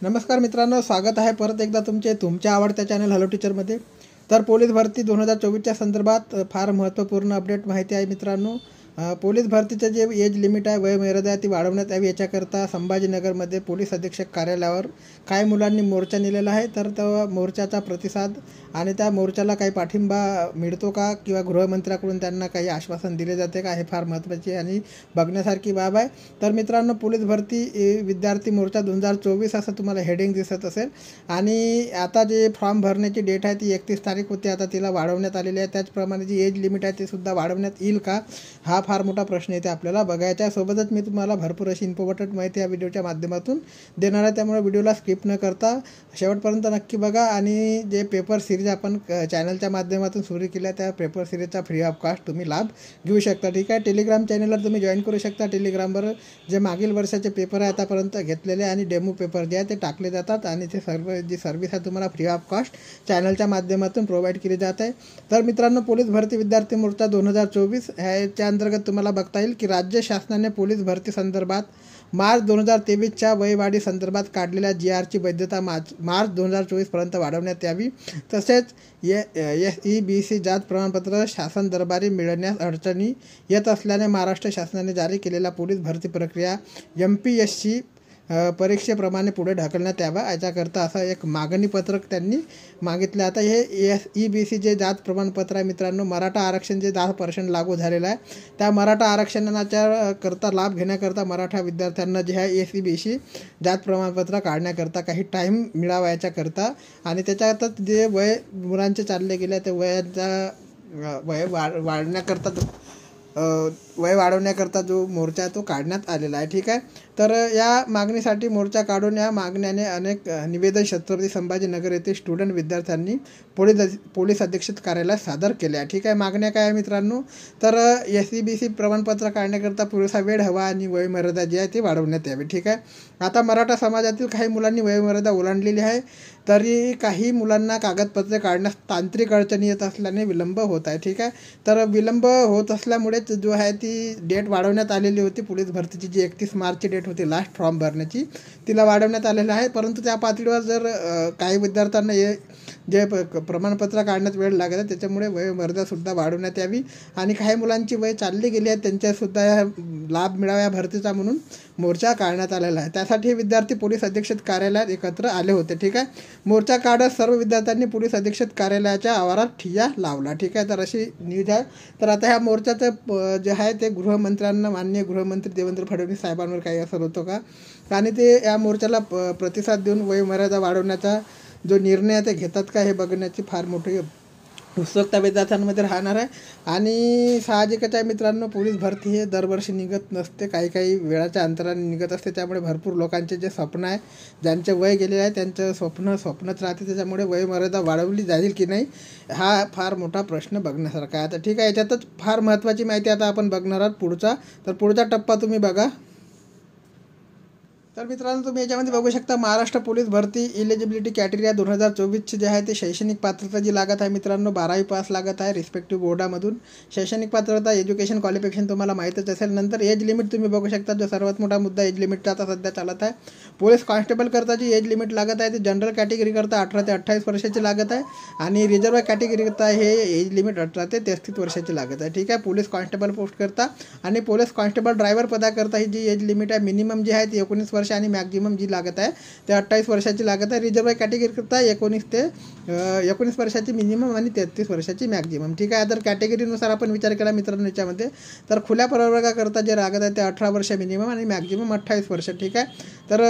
नमस्कार मित्रांनो, स्वागत आहे परत एकदा तुमच्या आवडत्या चॅनल हॅलो टीचरमध्ये। तर पोलीस भरती 2024च्या संदर्भात फार महत्त्वपूर्ण अपडेट माहिती आहे मित्रांनो। पोलीस भरतीचे जे एज लिमिट आहे, वयोमर्यादा आहे, ती वाढवण्यात यावी याच्याकरता संभाजीनगरमध्ये पोलीस अधीक्षक कार्यालयावर काही मुलांनी मोर्चा नेलेला आहे। तर त्या मोर्चाचा प्रतिसाद आणि त्या मोर्चाला काही पाठिंबा मिळतो का किंवा गृहमंत्र्याकडून त्यांना काही आश्वासन दिले जाते का, हे फार महत्त्वाची आणि बघण्यासारखी बाब आहे। तर मित्रांनो, पोलीस भरती विद्यार्थी मोर्चा 2024 असं तुम्हाला हेडिंग दिसत असेल आणि आता जे फॉर्म भरण्याची डेट आहे ती 31 तारीख होती, आता तिला वाढवण्यात आलेली आहे। त्याचप्रमाणे जी एज लिमिट आहे ती सुद्धा वाढवण्यात येईल का, हा फार मोठा प्रश्न इथे आपल्याला बघायचा आहे। सोबतच मी तुम्हाला भरपूर अशी इम्पॉर्टंट माहिती या व्हिडिओच्या माध्यमातून देणार आहे, त्यामुळे व्हिडिओला स्किप न करता शेवटपर्यंत नक्की बघा। आणि जे पेपर सिरीज आपण चॅनलच्या माध्यमातून सुरू केल्या, त्या पेपर सिरीजचा फ्री ऑफ कॉस्ट तुम्ही लाभ घेऊ शकता, ठीक आहे। टेलिग्राम चॅनलवर तुम्ही जॉईन करू शकता। टेलिग्रामवर जे मागील वर्षाचे पेपर आहे आतापर्यंत घेतलेले आणि डेमो पेपर जे आहे ते टाकले जातात आणि ते सर्व जी सर्व्हिस आहे तुम्हाला फ्री ऑफ कॉस्ट चॅनलच्या माध्यमातून प्रोव्हाइड केली जात आहे। तर मित्रांनो, पोलीस भरती विद्यार्थी मोर्चा 2024 ह्याच्या अंतर्गत तुम्हाला बघता येईल की राज्य शासनाने पोलीस भरती संदर्भात मार्च 2023च्या वयवाढी संदर्भात काढलेल्या GRची वैधता मार्च 2024पर्यंत वाढवण्यात यावी। तसेच SEBC जात प्रमाणपत्र शासन दरबारी मिळण्यास अडचणी येत असल्याने महाराष्ट्र शासनाने जारी केलेला पोलीस भरती प्रक्रिया MPSC परीक्षेप्रमाणे पुढे ढकलण्यात यावा याच्याकरता असं एक मागणी पत्रक त्यांनी मागितलं। आता हे SEBC जे जात प्रमाणपत्र आहे मित्रांनो, मराठा आरक्षण जे 10% लागू झालेलं आहे, त्या मराठा आरक्षणाच्या करता लाभ घेण्याकरता मराठा विद्यार्थ्यांना जे आहे SEBC जात प्रमाणपत्र काढण्याकरता काही टाईम मिळावा याच्याकरता आणि त्याच्यातच जे वय मुलांचे चालले गेले ते वय वाढवण्याकरता जो मोर्चा आहे तो काढण्यात आलेला आहे, ठीक आहे। तर या मागणीसाठी मोर्चा काढून या मागण्याने अनेक निवेदन छत्रपती संभाजीनगर येथे स्टुडंट विद्यार्थ्यांनी पोलीस अधीक्षक कार्यालयात सादर केले आहे, ठीक आहे। मागण्या काय आहे मित्रांनो, तर SEBC प्रमाणपत्र काढण्याकरता पुरेसा वेळ हवा आणि वयोमर्यादा जी आहे ती वाढवण्यात यावी, ठीक आहे। आता मराठा समाजातील काही मुलांनी वयोमर्यादा ओलांडलेली आहे, तरी काही मुलांना कागदपत्रे काढण्यास तांत्रिक अडचणी येत असल्याने विलंब होत आहे, ठीक आहे। तर विलंब होत असल्यामुळेच जो आहे ती डेट वाढवण्यात आलेली होती। पोलीस भरतीची जी 31 मार्चची डेट होती लास्ट फॉर्म भरण्याची, तिला वाढवण्यात आलेलं आहे। परंतु त्या पातळीवर जर काही विद्यार्थ्यांना जे प्रमाणपत्र काढण्यात वेळ लागत आहे त्याच्यामुळे वयोमर्यादासुद्धा वाढवण्यात यावी आणि काही मुलांची वय चालली गेली आहे त्यांच्यासुद्धा लाभ मिळावा या भरतीचा म्हणून मोर्चा काढण्यात आलेला आहे। त्यासाठी विद्यार्थी पोलीस अधीक्षक कार्यालयात एकत्र आले होते, ठीक आहे। मोर्चा काढत सर्व विद्यार्थ्यांनी पोलीस अधीक्षक कार्यालयाच्या आवारात ठिय्या लावला, ठीक आहे। तर अशी न्यूज आहे। तर आता ह्या मोर्चाचं जे आहे ते गृहमंत्र्यांना, माननीय गृहमंत्री देवेंद्र फडणवीस साहेबांवर काही असर होतो का, आणि ते या मोर्चाला प्रतिसाद देऊन वयोमर्यादा वाढवण्याचा जो निर्णय आहे ते घेतात का, हे बघण्याची फार मोठी उत्सुकता विद्यार्थ्यांमध्ये राहणार आहे। आणि साहजिकच आहे मित्रांनो, पोलीस भरती हे दरवर्षी निघत नसते, काही वेळाच्या अंतराने निघत असते, त्यामुळे भरपूर लोकांचे जे स्वप्न आहे, ज्यांचे वय गेले आहे त्यांचं स्वप्नच राहते, त्याच्यामुळे वयोमर्यादा वाढवली जाईल की नाही हा फार मोठा प्रश्न बघण्यासारखा आहे। आता ठीक आहे, याच्यातच फार महत्त्वाची माहिती आता आपण बघणार आहोत पुढचा टप्पा तुम्ही बघा। तर मित्रांनो, तुम्ही याच्यामध्ये बघू शकता महाराष्ट्र पोलीस भरती इलिजिबिलिटी कॅटेगरी 2024ची जे आहे ते शैक्षणिक पात्रता जी लागत आहे मित्रांनो, 12वी पास लागत आहे रिस्पेक्टिव्ह बोर्डामधून। शैक्षणिक पात्रता, एज्युकेशन क्वालिफिकेशन तुम्हाला माहीतच असेल। नंतर एज लिमिट तुम्ही बघू शकता, जो सर्वात मोठा मुद्दा एज लिमिटचा आता सध्या चालत आहे। पोलीस कॉन्स्टेबल करता जी एज लिमिट लागत आहे ती जनरल कॅटेगरी करता 18 ते 28 वर्षाची लागत आहे आणि रिझर्व कॅटेगरी करता हे एज लिमिट 18 ते 33 वर्षाची लागत आहे, ठीक आहे। पोलीस कॉन्स्टेबल पोस्ट करता आणि पोलीस कॉन्स्टेबल ड्रायव्हर पदाकरता ही जी एज लिमिट आहे मिनिमम जी आहे ती 19 वर्ष आणि मॅक्झिमम जी लागत आहे ते 28 वर्षाची लागत आहे। रिझर्व कॅटेगरी करता 19 वर्षाची मिनिमम आणि 33 वर्षाची मॅक्झिमम, ठीक आहे। तर कॅटेगरीनुसार आपण विचार केला मित्रांनो याच्यामध्ये, तर खुल्या प्रवर्गाकरता जे लागत आहे ते 18 वर्ष मिनिमम आणि मॅक्झिमम 28 वर्ष, ठीक आहे। तर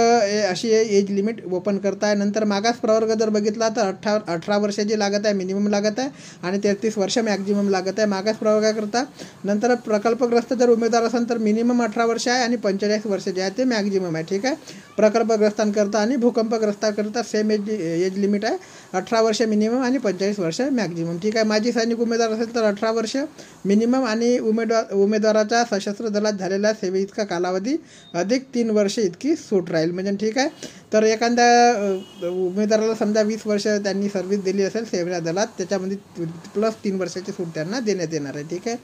अशी एज लिमिट ओपन करता आहे। नंतर मागास प्रवर्ग जर बघितला तर 18 वर्षाची लागत आहे मिनिमम लागत आहे आणि 33 वर्ष मॅक्झिमम लागत आहे मागास प्रवर्गाकरता। नंतर प्रकल्पग्रस्त जर उमेदवार असेल तर मिनिमम 18 वर्ष आहे आणि 45 वर्ष जे आहे ते मॅक्झिमम आहे, ठीक आहे। प्रकल्पग्रस्तांकरता आणि भूकंपग्रस्तांकरता सेम एज लिमिट आहे, 18 वर्ष मिनिमम आणि 45 वर्ष मॅक्झिमम, ठीक आहे। माजी सैनिक उमेदवार असेल तर 18 वर्ष मिनिमम आणि उमेदवाराचा सशस्त्र दलात झालेल्या सेवेइतका कालावधी अधिक 3 वर्ष इतकी सूट राहील, म्हणजे ठीक आहे। तर एखाद्या उमेदवाराला समजा 20 वर्ष त्यांनी सर्व्हिस दिली असेल सेवा दलात, त्याच्यामध्ये +3 वर्षाची सूट त्यांना देण्यात येणार आहे, ठीक आहे।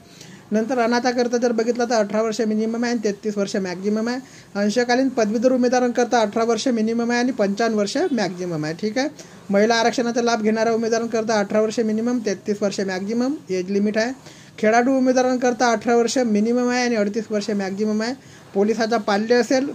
नंतर अनाथाकरता जर बघितलं तर 18 वर्ष मिनिमम आहे आणि 33 वर्ष मॅक्झिमम आहे. अंशकालीन पदवीधर उमेदवारांकरता 18 वर्ष मिनिमम आहे आणि 55 वर्ष मॅक्झिमम आहे. ठीक आहे. महिला आरक्षणाचा लाभ घेणाऱ्या उमेदवारांकरता 18 वर्ष मिनिमम, 33 वर्ष मॅक्झिमम एज लिमिट आहे. खेळाडू उमेदवारांकरता 18 वर्ष मिनिमम आहे आणि 38 वर्ष मॅक्झिमम आहे. पोलिसाचा पाल्य असेल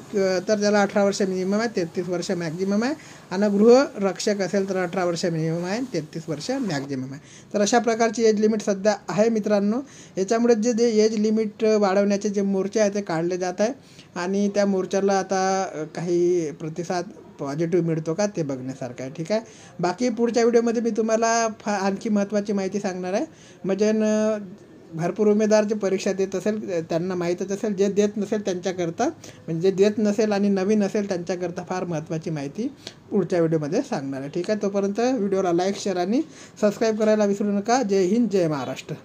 तर त्याला 18 वर्ष मिनिमम आहे, 33 वर्ष मॅक्झिमम आहे. आणि गृहरक्षक असेल तर 18 वर्ष मिनिमम आहे, 33 वर्ष मॅक्झिमम आहे. तर अशा प्रकारची एज लिमिट सध्या आहे मित्रांनो. याच्यामुळे जे एज लिमिट वाढवण्याचे जे मोर्चे आहे ते काढले जात आहे आणि त्या मोर्चाला आता काही प्रतिसाद पॉझिटिव्ह मिळतो का ते बघण्यासारखं आहे. ठीक आहे. बाकी पुढच्या व्हिडिओमध्ये मी तुम्हाला आणखी महत्त्वाची माहिती सांगणार आहे. म्हणजे भरपूर उमेदवार जे परीक्षा देत असेल त्यांना माहीतच असेल, जे देत नसेल त्यांच्याकरता, म्हणजे जे देत नसेल आणि नवीन असेल त्यांच्याकरता फार महत्त्वाची माहिती पुढच्या व्हिडिओमध्ये सांगणार आहे. ठीक आहे. तोपर्यंत व्हिडिओला लाईक, शेअर आणि सबस्क्राईब करायला विसरू नका. जय हिंद, जय महाराष्ट्र.